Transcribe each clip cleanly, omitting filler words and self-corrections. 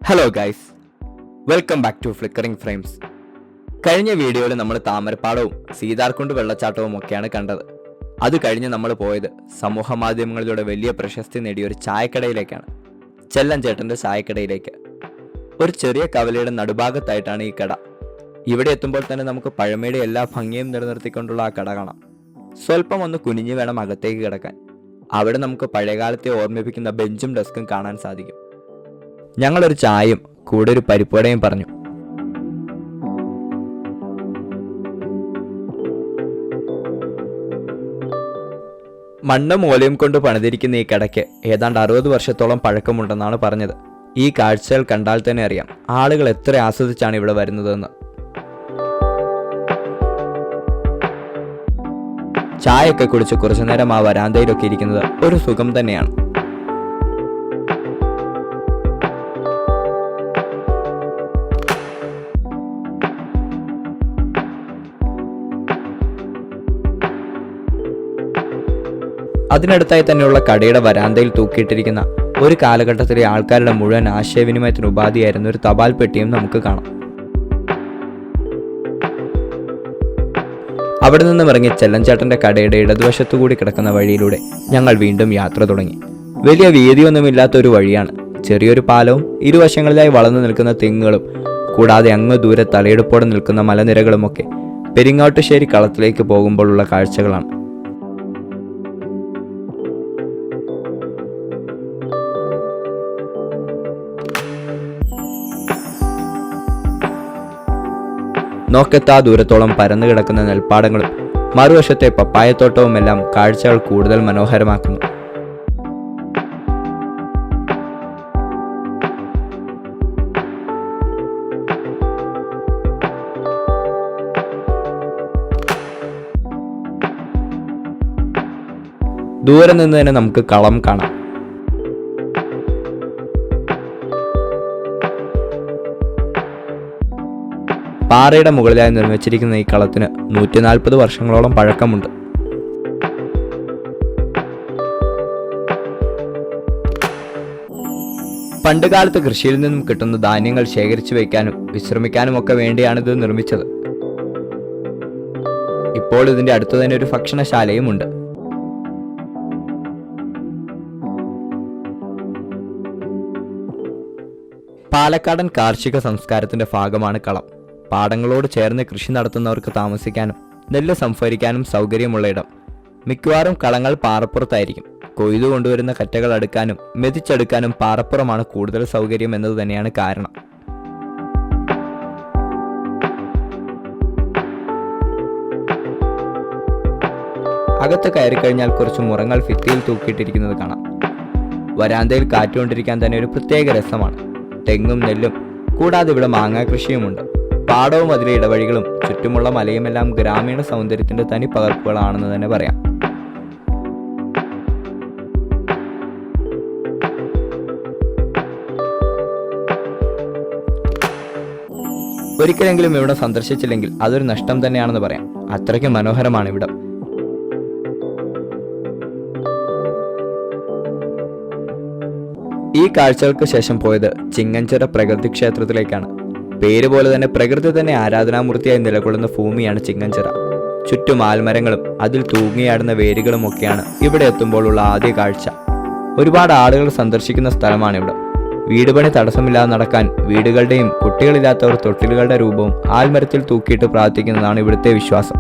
Hello guys, welcome back to flickering frames. കഴിഞ്ഞ വീഡിയോയിൽ നമ്മൾ താമരപ്പാടവും സീതാർകുണ്ട് വെള്ളച്ചാട്ടവും ഒക്കെയാണ് കണ്ടത്. അത് കഴിഞ്ഞ് നമ്മൾ പോയത് സമൂഹ മാധ്യമങ്ങളിലൂടെ വലിയ പ്രശസ്തി നേടിയ ഒരു ചായക്കടയിലേക്കാണ്, ചെല്ലൻ ചേട്ടൻ്റെ ചായക്കടയിലേക്ക്. ഒരു ചെറിയ കവലയുടെ നടുഭാഗത്തായിട്ടാണ് ഈ കട. ഇവിടെ എത്തുമ്പോൾ തന്നെ നമുക്ക് പഴമയുടെ എല്ലാ ഭംഗിയും നിലനിർത്തിക്കൊണ്ടുള്ള ആ കട കാണാം. സ്വല്പം ഒന്ന് കുനിഞ്ഞു വേണം അകത്തേക്ക് കിടക്കാൻ. അവിടെ നമുക്ക് പഴയകാലത്തെ ഓർമ്മിപ്പിക്കുന്ന ബെഞ്ചും ഡെസ്കും കാണാൻ സാധിക്കും. ഞങ്ങളൊരു ചായയും കൂടെ ഒരു പരിപ്പുവടയും പറഞ്ഞു. മണ്ണും മൂലയും കൊണ്ട് പണിതിരിക്കുന്ന ഈ കടയ്ക്ക് ഏതാണ്ട് 60 വർഷത്തോളം പഴക്കമുണ്ടെന്നാണ് പറഞ്ഞത്. ഈ കാഴ്ചകൾ കണ്ടാൽ തന്നെ അറിയാം ആളുകൾ എത്ര ആസ്വദിച്ചാണ് ഇവിടെ വരുന്നതെന്ന്. ചായയൊക്കെ കുടിച്ച് കുറച്ചു നേരം ആ വരാന്തയിലൊക്കെ ഇരിക്കുന്നത് ഒരു സുഖം തന്നെയാണ്. അതിനടുത്തായി തന്നെയുള്ള കടയുടെ വരാന്തയിൽ തൂക്കിയിട്ടിരിക്കുന്ന ഒരു കാലഘട്ടത്തിലെ ആൾക്കാരുടെ മുഴുവൻ ആശയവിനിമയത്തിന് ഉപാധിയായിരുന്ന ഒരു തപാൽ പെട്ടിയും നമുക്ക് കാണാം. അവിടെ നിന്നും ഇറങ്ങി ചെല്ലൻചേട്ടന്റെ കടയുടെ ഇടതുവശത്തുകൂടി കിടക്കുന്ന വഴിയിലൂടെ ഞങ്ങൾ വീണ്ടും യാത്ര തുടങ്ങി. വലിയ വീതിയൊന്നുമില്ലാത്ത ഒരു വഴിയാണ്. ചെറിയൊരു പാലവും ഇരുവശങ്ങളിലായി വളർന്നു നിൽക്കുന്ന തെങ്ങുകളും കൂടാതെ അങ്ങ് ദൂരെ തലയെടുപ്പോടെ നിൽക്കുന്ന മലനിരകളുമൊക്കെ പെരിങ്ങോട്ടുശ്ശേരി കളത്തിലേക്ക് പോകുമ്പോഴുള്ള കാഴ്ചകളാണ്. നോക്കെത്താ ദൂരത്തോളം പരന്നു കിടക്കുന്ന നെൽപ്പാടങ്ങളും മറുവശത്തെ പപ്പായത്തോട്ടവും എല്ലാം കാഴ്ചകൾ കൂടുതൽ മനോഹരമാക്കുന്നു. ദൂരെ നിന്ന് തന്നെ നമുക്ക് കളം കാണാം. പാറയുടെ മുകളിലായി നിർമ്മിച്ചിരിക്കുന്ന ഈ കളത്തിന് 140 വർഷങ്ങളോളം പഴക്കമുണ്ട്. പണ്ടുകാലത്ത് കൃഷിയിൽ നിന്നും കിട്ടുന്ന ധാന്യങ്ങൾ ശേഖരിച്ചു വയ്ക്കാനും വിശ്രമിക്കാനും ഒക്കെ വേണ്ടിയാണിത് നിർമ്മിച്ചത്. ഇപ്പോൾ ഇതിന്റെ അടുത്ത് തന്നെ ഒരു ഭക്ഷണശാലയും ഉണ്ട്. പാലക്കാടൻ കാർഷിക സംസ്കാരത്തിന്റെ ഭാഗമാണ് കളം. പാടങ്ങളോട് ചേർന്ന് കൃഷി നടത്തുന്നവർക്ക് താമസിക്കാനും നെല്ല് സംഭരിക്കാനും സൗകര്യമുള്ള ഇടം. മിക്കവാറും കളങ്ങൾ പാറപ്പുറത്തായിരിക്കും. കൊയ്തു കൊണ്ടുവരുന്ന കറ്റകൾ അടുക്കാനും മെതിച്ചെടുക്കാനും പാറപ്പുറമാണ് കൂടുതൽ സൗകര്യം എന്നത് തന്നെയാണ് കാരണം. അകത്ത് കയറിക്കഴിഞ്ഞാൽ കുറച്ച് മുറങ്ങൾ ഭിത്തിയിൽ തൂക്കിയിട്ടിരിക്കുന്നത് കാണാം. വരാന്തയിൽ കാറ്റുകൊണ്ടിരിക്കാൻ തന്നെ ഒരു പ്രത്യേക രസമാണ്. തെങ്ങും നെല്ലും കൂടാതെ ഇവിടെ മാങ്ങാ കൃഷിയുമുണ്ട്. പാടവും അതിലെ ഇടവഴികളും ചുറ്റുമുള്ള മലയുമെല്ലാം ഗ്രാമീണ സൗന്ദര്യത്തിന്റെ തനി പകർപ്പുകളാണെന്ന് തന്നെ പറയാം. ഒരിക്കലെങ്കിലും ഇവിടെ സന്ദർശിച്ചില്ലെങ്കിൽ അതൊരു നഷ്ടം തന്നെയാണെന്ന് പറയാം. അത്രയ്ക്ക് മനോഹരമാണ് ഇവിടം. ഈ കാഴ്ചകൾക്ക് ശേഷം പോയത് ചിങ്ങഞ്ചിറ പ്രകൃതി ക്ഷേത്രത്തിലേക്കാണ്. പേര് പോലെ തന്നെ പ്രകൃതി തന്നെ ആരാധനാമൂർത്തിയായി നിലകൊള്ളുന്ന ഭൂമിയാണ് ചിങ്ങഞ്ചിറ. ചുറ്റും ആൽമരങ്ങളും അതിൽ തൂങ്ങിയാടുന്ന വേരുകളും ഒക്കെയാണ് ഇവിടെ എത്തുമ്പോഴുള്ള ആദ്യ കാഴ്ച. ഒരുപാട് ആളുകൾ സന്ദർശിക്കുന്ന സ്ഥലമാണിവിടെ. വീടുപണി തടസ്സമില്ലാതെ നടക്കാൻ വീടുകളുടെയും കുട്ടികളില്ലാത്തവർ തൊട്ടിലുകളുടെ രൂപവും ആൽമരത്തിൽ തൂക്കിയിട്ട് പ്രാർത്ഥിക്കുന്നതാണ് ഇവിടുത്തെ വിശ്വാസം.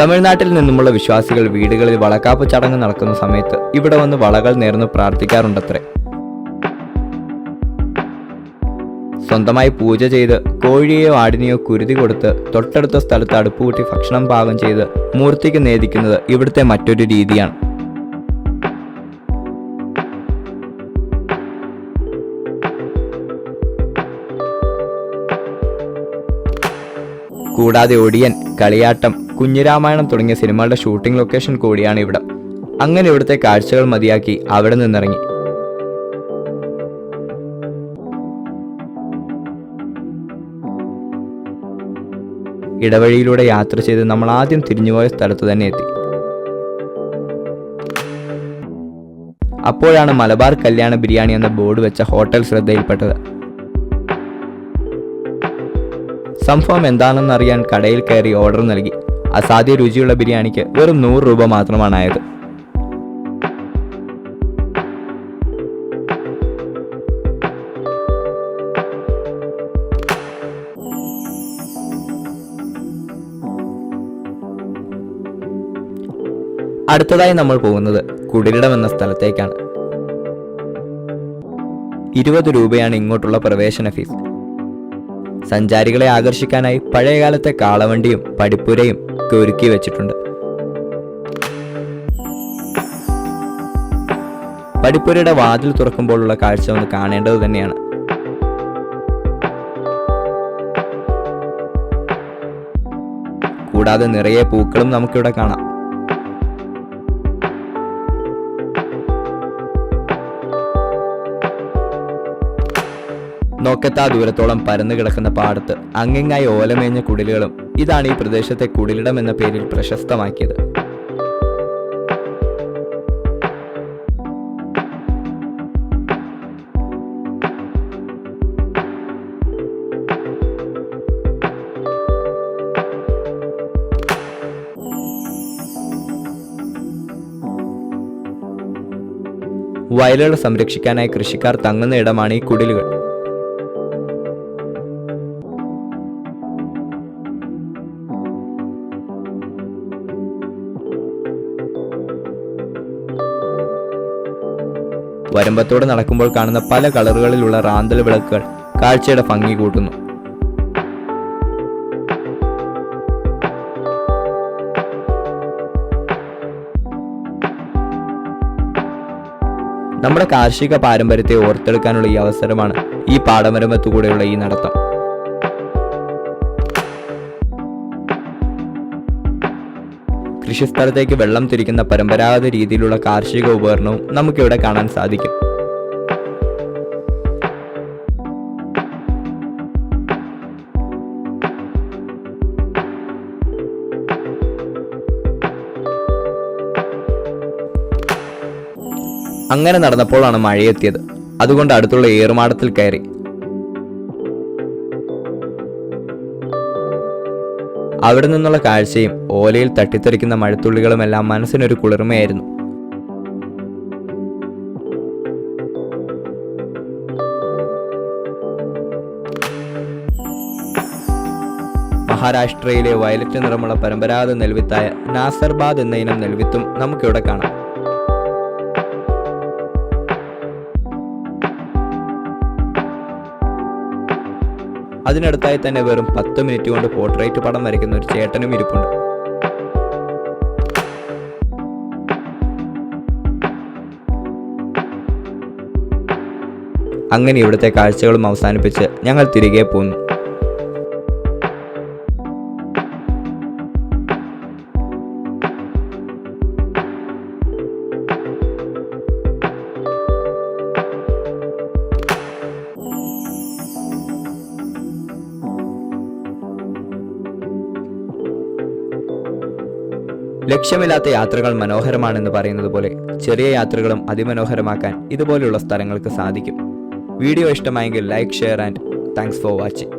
തമിഴ്നാട്ടിൽ നിന്നുമുള്ള വിശ്വാസികൾ വീടുകളിൽ വളക്കാപ്പ് ചടങ്ങ് നടക്കുന്ന സമയത്ത് ഇവിടെ വന്ന് വളകൾ നേർന്ന് പ്രാർത്ഥിക്കാറുണ്ടത്രേ. സ്വന്തമായി പൂജ ചെയ്ത് കോഴിയെയോ ആടിനെയോ കുരുതി കൊടുത്ത് തൊട്ടടുത്ത സ്ഥലത്ത് അടുപ്പുകൂട്ടി ഭക്ഷണം പാകം ചെയ്ത് മൂർത്തിക്ക് നേദിക്കുന്നത് ഇവിടുത്തെ മറ്റൊരു രീതിയാണ്. കൂടാതെ ഒടിയൻ, കളിയാട്ടം, കുഞ്ഞിരാമായണം തുടങ്ങിയ സിനിമകളുടെ ഷൂട്ടിംഗ് ലൊക്കേഷൻ കൂടിയാണ് ഇവിടെ. അങ്ങനെ ഇവിടുത്തെ കാഴ്ചകൾ മതിയാക്കി അവിടെ നിന്നിറങ്ങി. ഇടവഴിയിലൂടെ യാത്ര ചെയ്ത് നമ്മൾ ആദ്യം തിരിഞ്ഞുപോയ സ്ഥലത്ത് തന്നെ എത്തി. അപ്പോഴാണ് മലബാർ കല്യാണ ബിരിയാണി എന്ന ബോർഡ് വെച്ച ഹോട്ടൽ ശ്രദ്ധയിൽപ്പെട്ടത്. സംഭവം എന്താണെന്നറിയാൻ കടയിൽ കയറി ഓർഡർ നൽകി. അസാധ്യ രുചിയുള്ള ബിരിയാണിക്ക് വെറും 100 രൂപ മാത്രമാണായത്. അടുത്തതായി നമ്മൾ പോകുന്നത് കുടിലിടം എന്ന സ്ഥലത്തേക്കാണ്. 20 രൂപയാണ് ഇങ്ങോട്ടുള്ള പ്രവേശന ഫീസ്. സഞ്ചാരികളെ ആകർഷിക്കാനായി പഴയകാലത്തെ കാളവണ്ടിയും പടിപ്പുരയും ഒക്കെ ഒരുക്കി വെച്ചിട്ടുണ്ട്. പടിപ്പുരയുടെ വാതിൽ തുറക്കുമ്പോഴുള്ള കാഴ്ച ഒന്ന് കാണേണ്ടത് തന്നെയാണ്. കൂടാതെ നിറയെ പൂക്കളും നമുക്കിവിടെ കാണാം. നോക്കത്താ ദൂരത്തോളം പരന്നു കിടക്കുന്ന പാടത്ത് അങ്ങിങ്ങായി ഓലമേഞ്ഞ കുടിലുകളും ഇതാണ് ഈ പ്രദേശത്തെ കുടിലിടം എന്ന പേരിൽ പ്രശസ്തമാക്കിയത്. വയലുകൾ സംരക്ഷിക്കാനായി കൃഷിക്കാർ തങ്ങുന്ന ഇടമാണ് ഈ കുടിലുകൾ. വരമ്പത്തോടെ നടക്കുമ്പോൾ കാണുന്ന പല കളറുകളിലുള്ള റാന്തൽ വിളക്കുകൾ കാഴ്ചയുടെ ഭംഗി കൂട്ടുന്നു. നമ്മുടെ കാർഷിക പാരമ്പര്യത്തെ ഓർത്തെടുക്കാനുള്ള ഈ അവസരമാണ് ഈ പാടവരമ്പത്തുകൂടെയുള്ള ഈ നടത്തം. കൃഷിസ്ഥലത്തേക്ക് വെള്ളം തിരിക്കുന്ന പരമ്പരാഗത രീതിയിലുള്ള കാർഷിക ഉപകരണവും നമുക്കിവിടെ കാണാൻ സാധിക്കും. അങ്ങനെ നടന്നപ്പോഴാണ് മഴയെത്തിയത്. അതുകൊണ്ട് അടുത്തുള്ള ഏറുമാടത്തിൽ കയറി. അവിടെ നിന്നുള്ള കാഴ്ചയും ഓലയിൽ തട്ടിത്തെറിക്കുന്ന മഴത്തുള്ളികളുമെല്ലാം മനസ്സിനൊരു കുളിർമയായിരുന്നു. മഹാരാഷ്ട്രയിലെ വയലറ്റ് നിറമുള്ള പരമ്പരാഗത നെൽവിത്തായ നാസർബാദ് എന്ന ഇനം നെൽവിത്തും നമുക്കിവിടെ കാണാം. അതിനടുത്തായി തന്നെ വെറും 10 മിനിറ്റ് കൊണ്ട് പോർട്രേറ്റ് പടം വരയ്ക്കുന്ന ഒരു ചേട്ടനും ഇരിപ്പുണ്ട്. അങ്ങനെ ഇവിടുത്തെ കാഴ്ചകളും അവസാനിപ്പിച്ച് ഞങ്ങൾ തിരികെ പോന്നു. ലക്ഷ്യമില്ലാത്ത യാത്രകൾ മനോഹരമാണെന്ന് പറയുന്നത് പോലെ ചെറിയ യാത്രകളും അതിമനോഹരമാക്കാൻ ഇതുപോലെയുള്ള സ്ഥലങ്ങൾക്ക് സാധിക്കും. വീഡിയോ ഇഷ്ടമായെങ്കിൽ like, share and thanks for watching.